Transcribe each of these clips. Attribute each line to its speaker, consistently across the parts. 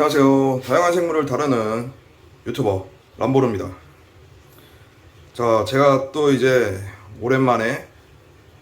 Speaker 1: 안녕하세요. 다양한 생물을 다루는 유튜버 람보르입니다. 자, 제가 또 이제 오랜만에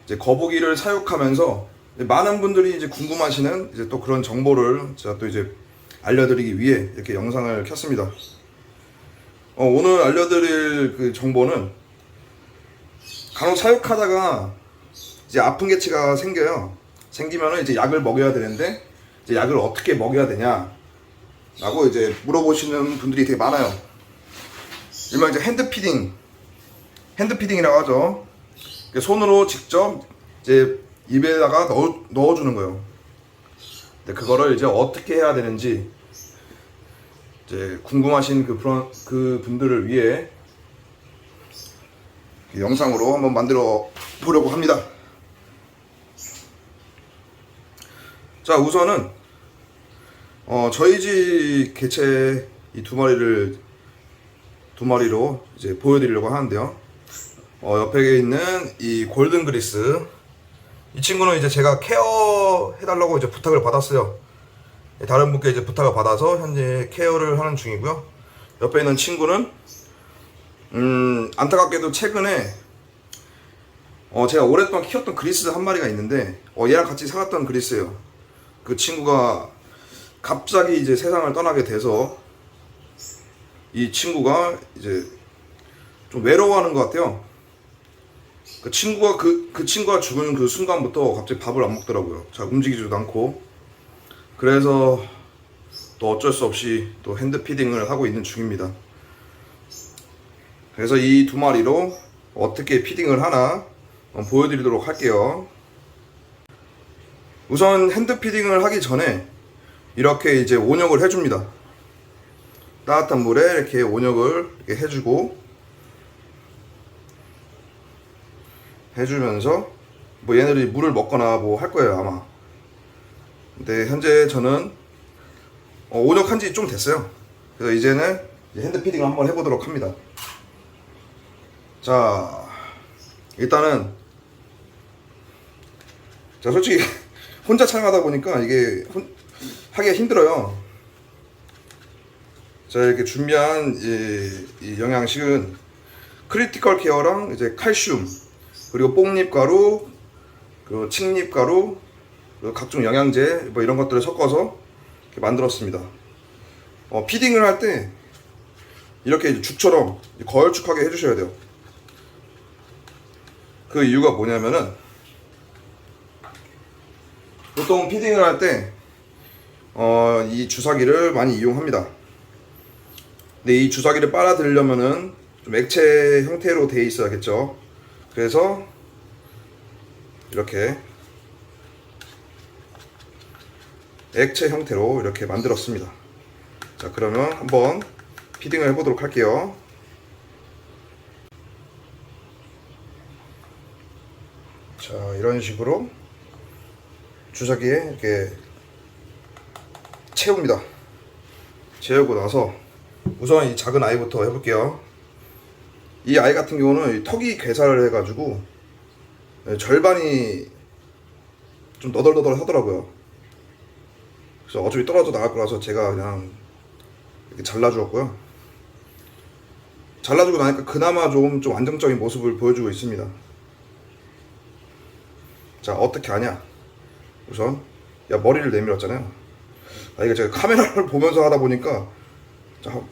Speaker 1: 이제 거북이를 사육하면서 이제 많은 분들이 이제 궁금하시는 이제 또 그런 정보를 제가 또 이제 알려드리기 위해 이렇게 영상을 켰습니다. 오늘 알려드릴 그 정보는 간혹 사육하다가 이제 아픈 개체가 생겨요. 생기면은 이제 약을 먹여야 되는데 이제 약을 어떻게 먹여야 되냐 라고 이제 물어보시는 분들이 되게 많아요. 일명 이제 핸드피딩이라고 하죠. 손으로 직접 이제 입에다가 넣어주는 거예요. 근데 그거를 이제 어떻게 해야 되는지 이제 궁금하신 그 분들을 위해 영상으로 한번 만들어 보려고 합니다. 자, 우선은 저희 집 개체 이 두 마리로 이제 보여드리려고 하는데요. 옆에 있는 이 골든 그리스, 이 친구는 이제 제가 케어 해달라고 이제 부탁을 받았어요. 다른 분께 이제 부탁을 받아서 현재 케어를 하는 중이고요. 옆에 있는 친구는 안타깝게도 최근에 제가 오랫동안 키웠던 그리스 한 마리가 있는데 얘랑 같이 살았던 그리스예요. 그 친구가 갑자기 이제 세상을 떠나게 돼서 이 친구가 이제 좀 외로워하는 것 같아요. 그 친구가 죽은 그 순간부터 갑자기 밥을 안 먹더라고요. 잘 움직이지도 않고. 그래서 또 어쩔 수 없이 또 핸드피딩을 하고 있는 중입니다. 그래서 이 두 마리로 어떻게 피딩을 하나 보여드리도록 할게요. 우선 핸드피딩을 하기 전에 이렇게 이제 온욕을 해줍니다. 따뜻한 물에 이렇게 온욕을 이렇게 해주면서 뭐 얘네들이 물을 먹거나 뭐 할 거예요 아마. 근데 현재 저는 온욕한 지 좀 됐어요. 그래서 이제는 핸드피딩을 한번 해보도록 합니다. 자, 일단은 자, 솔직히 혼자 촬영하다 보니까 이게 하기가 힘들어요. 자, 이렇게 준비한 이 영양식은 크리티컬 케어랑 이제 칼슘, 그리고 뽕잎가루, 그리고 칡잎가루, 그리고 각종 영양제 뭐 이런 것들을 섞어서 이렇게 만들었습니다. 피딩을 할 때 이렇게 죽처럼 걸쭉하게 해주셔야 돼요. 그 이유가 뭐냐면은 보통 피딩을 할 때 이 주사기를 많이 이용합니다. 근데 이 주사기를 빨아들이려면은 좀 액체 형태로 되어 있어야겠죠. 그래서 이렇게 액체 형태로 이렇게 만들었습니다. 자, 그러면 한번 피딩을 해보도록 할게요. 자, 이런 식으로 주사기에 이렇게 채웁니다. 채우고 나서 우선 이 작은 아이부터 해볼게요. 이 아이 같은 경우는 턱이 괴사를 해가지고 절반이 좀 너덜너덜 하더라고요. 그래서 어차피 떨어져 나갈 거라서 제가 그냥 이렇게 잘라주었고요. 잘라주고 나니까 그나마 좀 안정적인 모습을 보여주고 있습니다. 자, 어떻게 하냐? 우선 머리를 내밀었잖아요. 이게 제가 카메라를 보면서 하다 보니까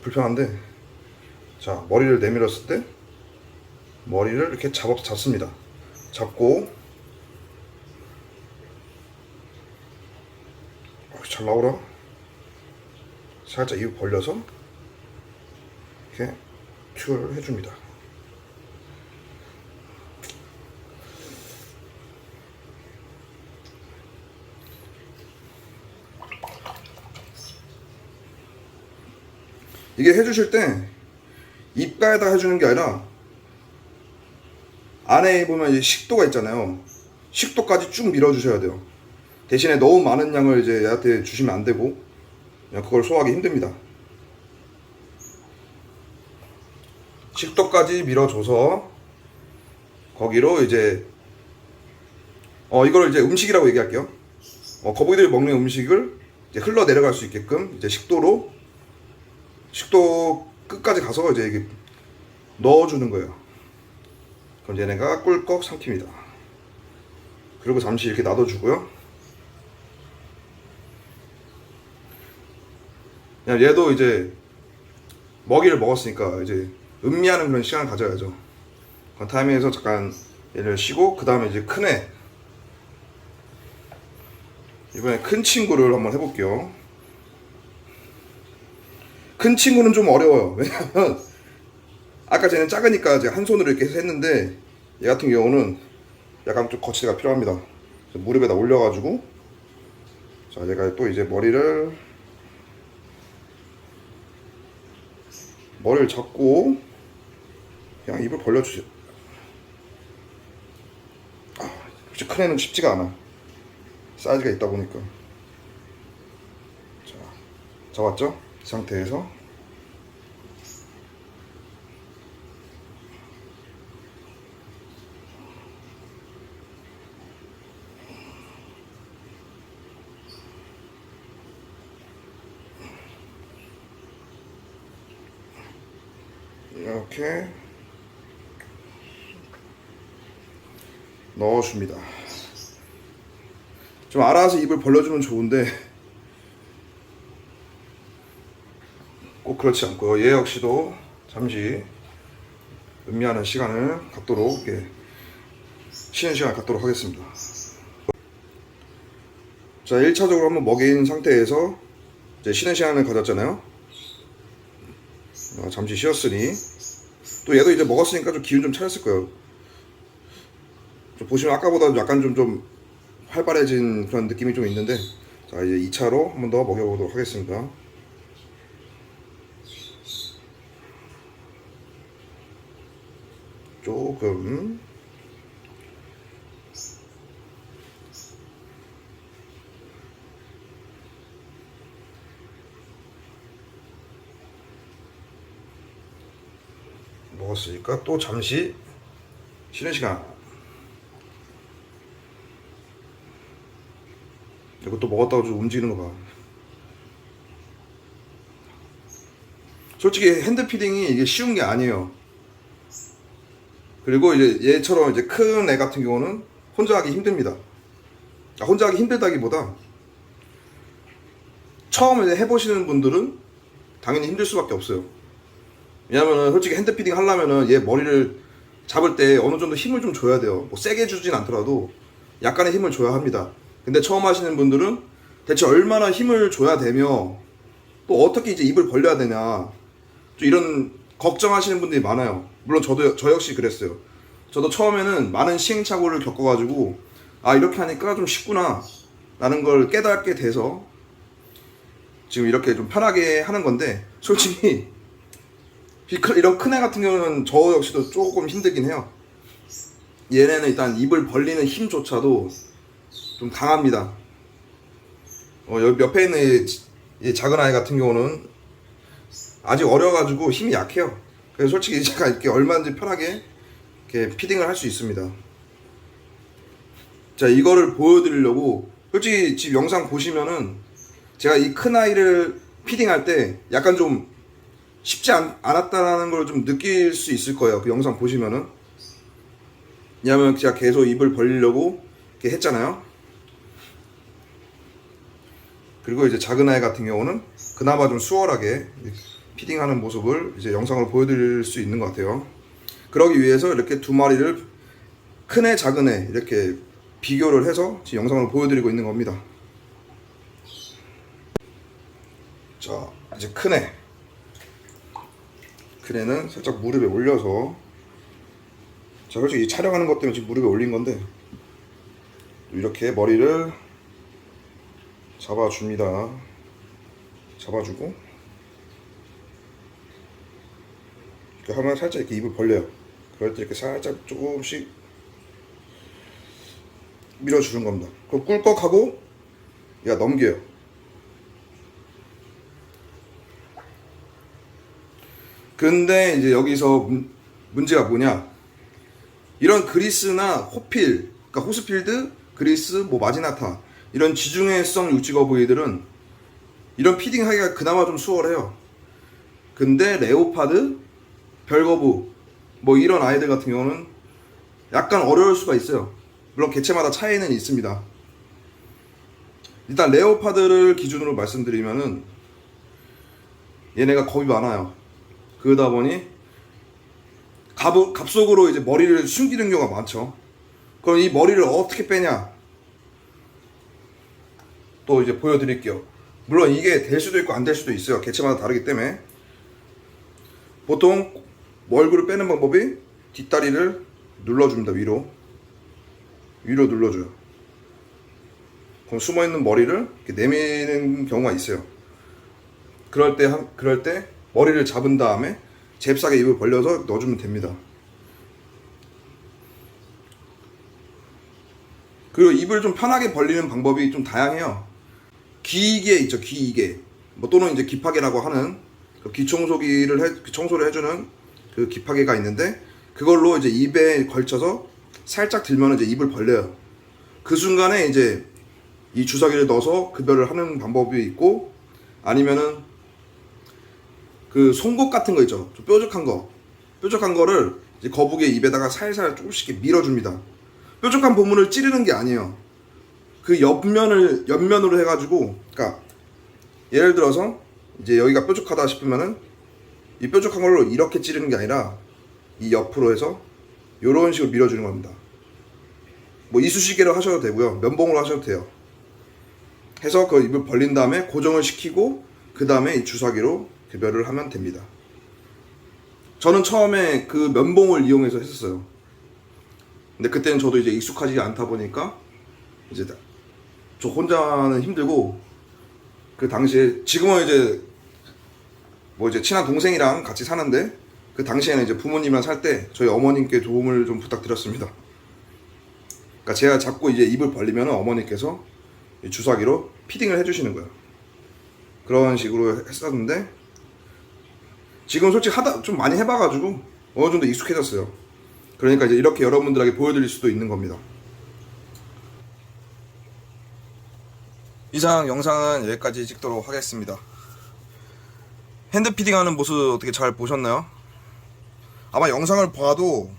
Speaker 1: 불편한데, 자, 머리를 내밀었을 때 머리를 이렇게 잡습니다. 잡고 잘 나오라. 살짝 입 벌려서 이렇게 튜어를 해줍니다. 이게 해주실 때 입가에다 해주는 게 아니라 안에 보면 이제 식도가 있잖아요. 식도까지 쭉 밀어주셔야 돼요. 대신에 너무 많은 양을 이제 얘한테 주시면 안 되고 그걸 소화하기 힘듭니다. 식도까지 밀어줘서 거기로 이제 이걸 이제 음식이라고 얘기할게요. 거북이들이 먹는 음식을 이제 흘러 내려갈 수 있게끔 이제 식도 끝까지 가서 이제 이게 넣어주는 거예요. 그럼 얘네가 꿀꺽 삼킵니다. 그리고 잠시 이렇게 놔둬주고요. 그냥 얘도 이제 먹이를 먹었으니까 이제 음미하는 그런 시간을 가져야죠. 그 타이밍에서 잠깐 얘를 쉬고, 그 다음에 이제 큰 애, 이번에 큰 친구를 한번 해볼게요. 큰 친구는 좀 어려워요. 왜냐면 아까 쟤는 작으니까 제가 한 손으로 이렇게 해서 했는데, 얘 같은 경우는 약간 좀 거치대가 필요합니다. 무릎에다 올려가지고, 자, 얘가 또 이제 머리를 잡고 그냥 입을 벌려주세요. 혹시 큰 애는 쉽지가 않아. 사이즈가 있다 보니까. 자, 잡았죠? 이 상태에서 이렇게 넣어줍니다. 좀 알아서 입을 벌려주면 좋은데 꼭 그렇지 않고요. 얘 역시도 잠시 음미하는 시간을 갖도록, 쉬는 시간을 갖도록 하겠습니다. 자, 1차적으로 한번 먹인 상태에서 이제 쉬는 시간을 가졌잖아요. 잠시 쉬었으니 또 얘도 이제 먹었으니까 좀 기운 좀 차렸을 거예요. 좀 보시면 아까보다 약간 좀 활발해진 그런 느낌이 좀 있는데, 자, 이제 2차로 한번 더 먹여보도록 하겠습니다. 조금 먹었으니까 또 잠시 쉬는 시간. 이것도 먹었다고 좀 움직이는 거 봐. 솔직히 핸드피딩이 이게 쉬운 게 아니에요. 그리고 이제 얘처럼 이제 큰 애 같은 경우는 혼자 하기 힘듭니다. 혼자 하기 힘들다기보다 처음 해보시는 분들은 당연히 힘들 수밖에 없어요. 왜냐면은 솔직히 핸드피딩 하려면은 얘 머리를 잡을 때 어느 정도 힘을 좀 줘야 돼요. 뭐 세게 주진 않더라도 약간의 힘을 줘야 합니다. 근데 처음 하시는 분들은 대체 얼마나 힘을 줘야 되며 또 어떻게 이제 입을 벌려야 되냐, 좀 이런 걱정하시는 분들이 많아요. 물론 저 역시 그랬어요. 저도 처음에는 많은 시행착오를 겪어가지고 이렇게 하니까 좀 쉽구나 라는 걸 깨닫게 돼서 지금 이렇게 좀 편하게 하는 건데, 솔직히 이런 큰 애 같은 경우는 저 역시도 조금 힘들긴 해요. 얘네는 일단 입을 벌리는 힘조차도 좀 강합니다. 옆에 있는 이 작은 아이 같은 경우는 아직 어려가지고 힘이 약해요. 그래서 솔직히 제가 이렇게 얼마든지 편하게 이렇게 피딩을 할 수 있습니다. 자, 이거를 보여드리려고, 솔직히 지금 영상 보시면은 제가 이 큰 아이를 피딩할 때 약간 좀 쉽지 않았다는 걸 좀 느낄 수 있을 거예요. 그 영상 보시면은. 왜냐면 제가 계속 입을 벌리려고 이렇게 했잖아요. 그리고 이제 작은 아이 같은 경우는 그나마 좀 수월하게 피딩하는 모습을 이제 영상으로 보여드릴 수 있는 것 같아요. 그러기 위해서 이렇게 두 마리를, 큰 애, 작은 애 이렇게 비교를 해서 지금 영상으로 보여드리고 있는 겁니다. 자, 이제 큰 애는 살짝 무릎에 올려서, 자, 솔직히 이 촬영하는 것 때문에 지금 무릎에 올린 건데 이렇게 머리를 잡아줍니다. 잡아주고 이렇게 하면 살짝 이렇게 입을 벌려요. 그럴 때 이렇게 살짝 조금씩 밀어주는 겁니다. 그럼 꿀꺽하고 넘겨요. 근데 이제 여기서 문제가 뭐냐, 이런 그리스나 호필, 그러니까 호스필드, 그리스, 마지나타 이런 지중해성 육지거북이들은 이런 피딩 하기가 그나마 좀 수월해요. 근데 레오파드, 별거부 뭐 이런 아이들 같은 경우는 약간 어려울 수가 있어요. 물론 개체마다 차이는 있습니다. 일단 레오파드를 기준으로 말씀드리면은 얘네가 겁이 많아요. 그러다 보니 갑속으로 이제 머리를 숨기는 경우가 많죠. 그럼 이 머리를 어떻게 빼냐? 또 이제 보여드릴게요. 물론 이게 될 수도 있고 안 될 수도 있어요. 개체마다 다르기 때문에. 보통 얼굴을 빼는 방법이 뒷다리를 눌러줍니다. 위로 눌러줘요. 그럼 숨어있는 머리를 이렇게 내미는 경우가 있어요. 그럴 때 머리를 잡은 다음에 잽싸게 입을 벌려서 넣어주면 됩니다. 그리고 입을 좀 편하게 벌리는 방법이 좀 다양해요. 귀이개 있죠, 귀이개. 뭐 또는 이제 기파개라고 하는 그 청소를 해주는 그 기파개가 있는데, 그걸로 이제 입에 걸쳐서 살짝 들면 이제 입을 벌려요. 그 순간에 이제 이 주사기를 넣어서 급여를 하는 방법이 있고, 아니면은 그 송곳 같은 거 있죠, 좀 뾰족한 거를 이제 거북이의 입에다가 살살 조금씩 밀어줍니다. 뾰족한 부분을 찌르는 게 아니에요. 그 옆면으로 해가지고, 그러니까 예를 들어서 이제 여기가 뾰족하다 싶으면은 이 뾰족한 걸로 이렇게 찌르는 게 아니라 이 옆으로 해서 이런 식으로 밀어주는 겁니다. 뭐 이쑤시개로 하셔도 되고요, 면봉으로 하셔도 돼요. 해서 그 입을 벌린 다음에 고정을 시키고 그 다음에 이 주사기로 급여를 하면 됩니다. 저는 처음에 그 면봉을 이용해서 했었어요. 근데 그때는 저도 이제 익숙하지 않다 보니까 이제 저 혼자는 힘들고, 그 당시에 지금은 이제 뭐 이제 친한 동생이랑 같이 사는데, 그 당시에는 이제 부모님이랑 살 때 저희 어머님께 도움을 좀 부탁드렸습니다. 그러니까 제가 자꾸 이제 입을 벌리면 어머니께서 주사기로 피딩을 해주시는 거예요. 그런 식으로 했었는데, 지금 솔직히 좀 많이 해봐가지고 어느 정도 익숙해졌어요. 그러니까 이제 이렇게 여러분들에게 보여드릴 수도 있는 겁니다. 이상 영상은 여기까지 찍도록 하겠습니다. 핸드 피딩하는 모습 어떻게 잘 보셨나요? 아마 영상을 봐도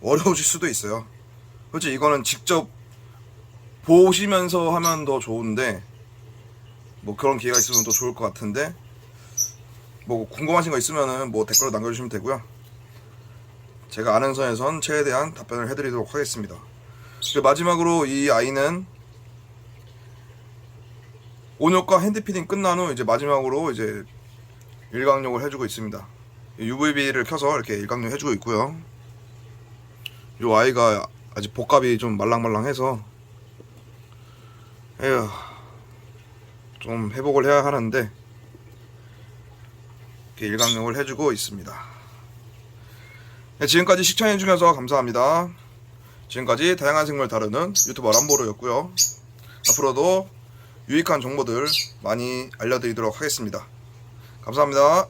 Speaker 1: 어려우실 수도 있어요. 솔직히 이거는 직접 보시면서 하면 더 좋은데, 뭐 그런 기회가 있으면 더 좋을 것 같은데, 뭐 궁금하신 거 있으면은 뭐 댓글로 남겨주시면 되고요. 제가 아는 선에선 최대한 답변을 해드리도록 하겠습니다. 그리고 마지막으로 이 아이는 온욕과 핸드피딩 끝난 후 이제 마지막으로 이제 일광욕을 해주고 있습니다. UVB를 켜서 이렇게 일광욕 해주고 있고요. 이 아이가 아직 복갑이 좀 말랑말랑해서 좀 회복을 해야 하는데 이렇게 일광욕을 해주고 있습니다. 네, 지금까지 시청해주셔서 감사합니다. 지금까지 다양한 생물 다루는 유튜버 람보르였고요. 앞으로도 유익한 정보들 많이 알려드리도록 하겠습니다. 감사합니다.